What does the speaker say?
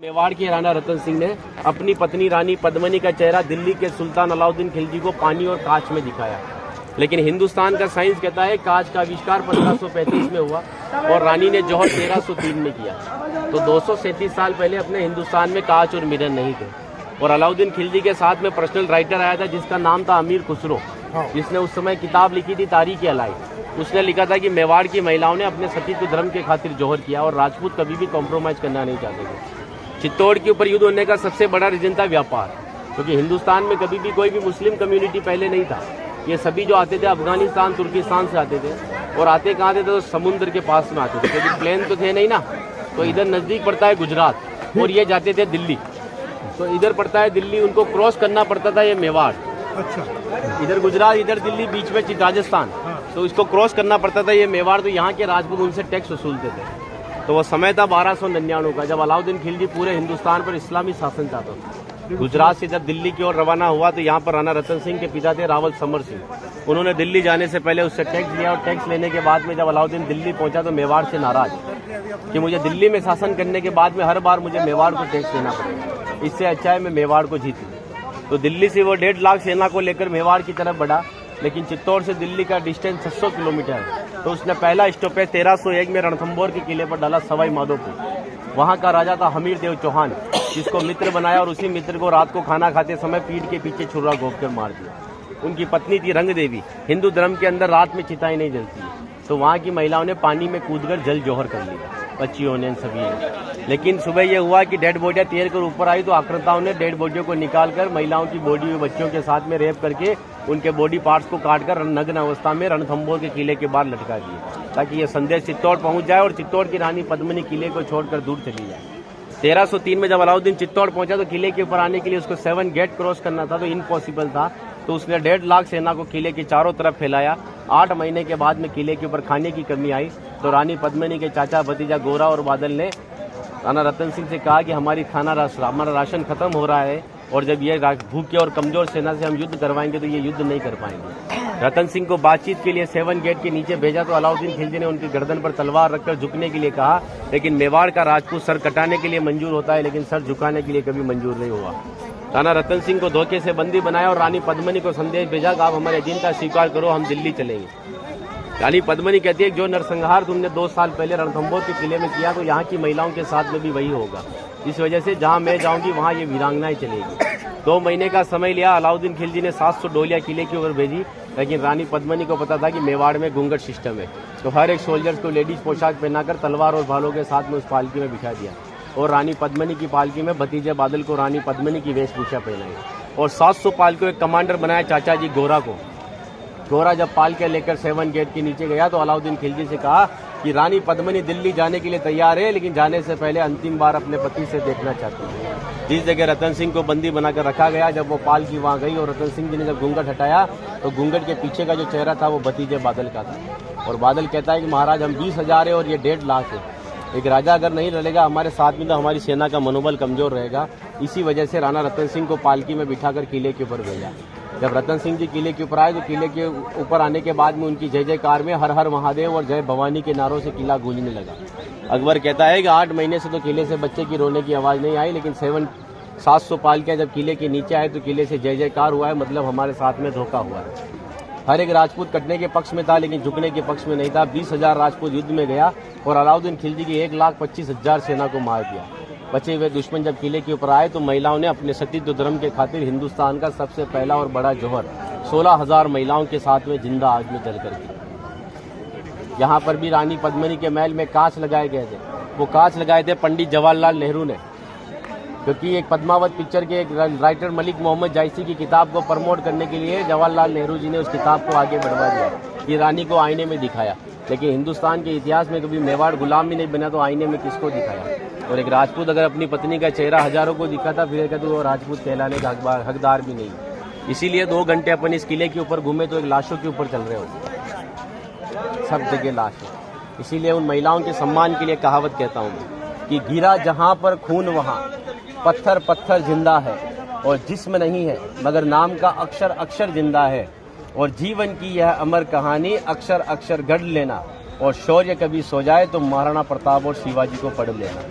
मेवाड़ के राणा रतन सिंह ने अपनी पत्नी रानी पद्मिनी का चेहरा दिल्ली के सुल्तान अलाउद्दीन खिलजी को पानी और कांच में दिखाया। लेकिन हिंदुस्तान का साइंस कहता है कांच का आविष्कार 1535 में हुआ और रानी ने जौहर 1303 में किया। तो 237 साल पहले अपने हिंदुस्तान में कांच और मिरर नहीं थे। और अलाउद्दीन खिलजी के साथ में पर्सनल राइटर आया था जिसका नाम था अमीर खुसरो, जिसने उस समय किताब लिखी थी तारीख अलाई। उसने लिखा था कि मेवाड़ की महिलाओं ने अपने सतीत्व धर्म के खातिर जौहर किया और राजपूत कभी भी कॉम्प्रोमाइज करना नहीं चाहते थे। चित्तौड़ के ऊपर युद्ध होने का सबसे बड़ा रीजन था व्यापार, क्योंकि हिंदुस्तान में कभी भी कोई भी मुस्लिम कम्युनिटी पहले नहीं था। ये सभी जो आते थे अफगानिस्तान तुर्किस्तान से आते थे और आते कहाँ थे तो समुद्र के पास में आते थे, क्योंकि प्लेन तो थे नहीं ना। तो इधर नज़दीक पड़ता है गुजरात और ये जाते थे दिल्ली, तो इधर पड़ता है दिल्ली, उनको क्रॉस करना पड़ता था ये मेवाड़। अच्छा, इधर गुजरात इधर दिल्ली बीच में राजस्थान, तो इसको क्रॉस करना पड़ता था ये मेवाड़। तो यहाँ के राजपूत उनसे टैक्स वसूलते थे। तो वो समय था 1299 का, जब अलाउद्दीन खिलजी पूरे हिंदुस्तान पर इस्लामी शासन चाहता था। गुजरात से जब दिल्ली की ओर रवाना हुआ तो यहाँ पर राणा रतन सिंह के पिता थे रावल समर सिंह। उन्होंने दिल्ली जाने से पहले उससे टैक्स लिया और टैक्स लेने के बाद में जब अलाउद्दीन दिल्ली पहुंचा तो मेवाड़ से नाराज कि मुझे दिल्ली में शासन करने के बाद में हर बार मुझे मेवाड़ को टैक्स देना पड़ेगा, इससे अच्छा है मैं मेवाड़ को जीत लूं। तो दिल्ली से वो 1.5 लाख सेना को लेकर मेवाड़ की तरफ बढ़ा, लेकिन चित्तौड़ से दिल्ली का डिस्टेंस 600 किलोमीटर है। तो उसने पहला स्टॉपेज 1301 में रणथंभौर के किले पर डाला सवाई माधोपुर। वहां का राजा था हमीर देव चौहान, जिसको मित्र बनाया और उसी मित्र को रात को खाना खाते समय पीठ के पीछे छुरा घोंप कर मार दिया। उनकी पत्नी थी रंग देवी। हिंदू धर्म के अंदर रात में चिताएं नहीं जलती, तो वहां की महिलाओं ने पानी में कूदकर जल जौहर कर लिया, बच्चियों ने सभी ने। लेकिन सुबह यह हुआ कि डेड बॉडियां तैर कर ऊपर आई तो आक्रांताओं ने डेड बॉडियों को निकालकर महिलाओं की बॉडी और बच्चों के साथ में रेप करके उनके बॉडी पार्ट्स को काटकर नग्न अवस्था में रणथंभौर के किले के बाहर लटका दिए, ताकि यह संदेश चित्तौड़ पहुंच जाए और चित्तौड़ की रानी पद्मिनी किले को छोड़कर दूर चली जाए। 1303 में जब अलाउद्दीन चित्तौड़ पहुंचा तो किले के ऊपर आने के लिए उसको 7 गेट क्रॉस करना था, तो इम्पॉसिबल था। तो उसने 1.5 लाख सेना को किले के चारों तरफ फैलाया। 8 महीने के बाद में किले के ऊपर खाने की कमी आई तो रानी पद्मिनी के चाचा भतीजा गोरा और बादल ने राणा रतन सिंह से कहा कि हमारा राशन खत्म हो रहा है और जब ये भूखे और कमजोर सेना से हम युद्ध करवाएंगे तो ये युद्ध नहीं कर पाएंगे। रतन सिंह को बातचीत के लिए 7 गेट के नीचे भेजा तो अलाउद्दीन खिलजी ने उनकी गर्दन पर तलवार रखकर झुकने के लिए कहा, लेकिन मेवाड़ का राजपूत सर कटाने के लिए मंजूर होता है लेकिन सर झुकाने के लिए कभी मंजूर नहीं हुआ। राणा रतन सिंह को धोखे से बंदी बनाया और रानी पद्मिनी को संदेश भेजा कि आप हमारे अधीनता स्वीकार करो, हम दिल्ली चलेंगे। रानी पद्मिनी कहती है जो नरसंहार तुमने 2 साल पहले रणथंभौर के किले में किया तो यहाँ की महिलाओं के साथ में भी वही होगा। इस वजह से जहाँ मैं जाऊंगी वहाँ ये वीरांगनाएं चलेगी। 2 महीने का समय लिया। अलाउद्दीन खिलजी ने 700 डोलियां किले की ओर भेजी, लेकिन रानी पद्मिनी को पता था कि मेवाड़ में घूंघट सिस्टम है, तो हर एक सोल्जर्स को लेडीज पोशाक पहनाकर तलवार और भालों के साथ में उस पालकी में बिठा दिया और रानी पद्मिनी की पालकी में भतीजे बादल को रानी पद्मिनी की वेशभूषा पहनाई और 700 पालकी एक कमांडर बनाया चाचा जी गोरा को। गोरा जब पालके लेकर 7 गेट के नीचे गया तो अलाउद्दीन खिलजी से कहा कि रानी पद्मिनी दिल्ली जाने के लिए तैयार है, लेकिन जाने से पहले अंतिम बार अपने पति से देखना चाहती है। जिस जगह रतन सिंह को बंदी बनाकर रखा गया, जब वो पालकी वहां गई और रतन सिंह जी ने जब घूंघट हटाया तो घूंघट के पीछे का जो चेहरा था वो भतीजे बादल का था। और बादल कहता है कि महाराज हम 20,000 है और ये 1.5 लाख है। एक राजा अगर नहीं लड़ेगा हमारे साथ में तो हमारी सेना का मनोबल कमजोर रहेगा। इसी वजह से राणा रतन सिंह को पालकी में बिठाकर किले के ऊपर भेजा। जब रतन सिंह जी किले के ऊपर आए तो किले के ऊपर आने के बाद में उनकी जय जयकार में हर हर महादेव और जय भवानी के नारों से किला गूंजने लगा। अकबर कहता है कि 8 महीने से तो किले से बच्चे की रोने की आवाज नहीं आई, लेकिन 700 पालकियां जब किले के नीचे आए तो किले से जय जयकार हुआ है, मतलब हमारे साथ में धोखा हुआ है। हर एक राजपूत कटने के पक्ष में था लेकिन झुकने के पक्ष में नहीं था। 20,000 राजपूत युद्ध में गया और अलाउद्दीन खिलजी की 1,25,000 सेना को मार दिया। बचे हुए दुश्मन जब किले के ऊपर आए तो महिलाओं ने अपने सतीत्व धर्म के खातिर हिंदुस्तान का सबसे पहला और बड़ा जौहर 16,000 महिलाओं के साथ में जिंदा आग में जलकर किया। यहाँ पर भी रानी पद्मिनी के महल में कांच लगाए गए थे। वो कांच लगाए थे पंडित जवाहरलाल नेहरू ने, क्योंकि एक पद्मावत पिक्चर के एक राइटर मलिक मोहम्मद जायसी की किताब को प्रमोट करने के लिए जवाहरलाल नेहरू जी ने उस किताब को आगे बढ़वा दिया। ये रानी को आईने में दिखाया, लेकिन हिंदुस्तान के इतिहास में कभी मेवाड़ गुलाम भी नहीं बना तो आईने में किसको दिखाया। और एक राजपूत अगर अपनी पत्नी का चेहरा हजारों को दिखाता फिर कहते वो राजपूत कहलाने का हकदार भी नहीं। इसीलिए 2 घंटे अपन इस किले के ऊपर घूमे तो एक लाशों के ऊपर चल रहे हो, सब जगह लाश है। इसीलिए उन महिलाओं के सम्मान के लिए कहावत कहता हूँ कि गिरा जहाँ पर खून वहाँ पत्थर पत्थर जिंदा है और जिस्म नहीं है मगर नाम का अक्षर अक्षर जिंदा है। और जीवन की यह अमर कहानी अक्षर अक्षर गढ़ लेना और शौर्य कभी सो जाए तो महाराणा प्रताप और शिवाजी को पढ़ लेना।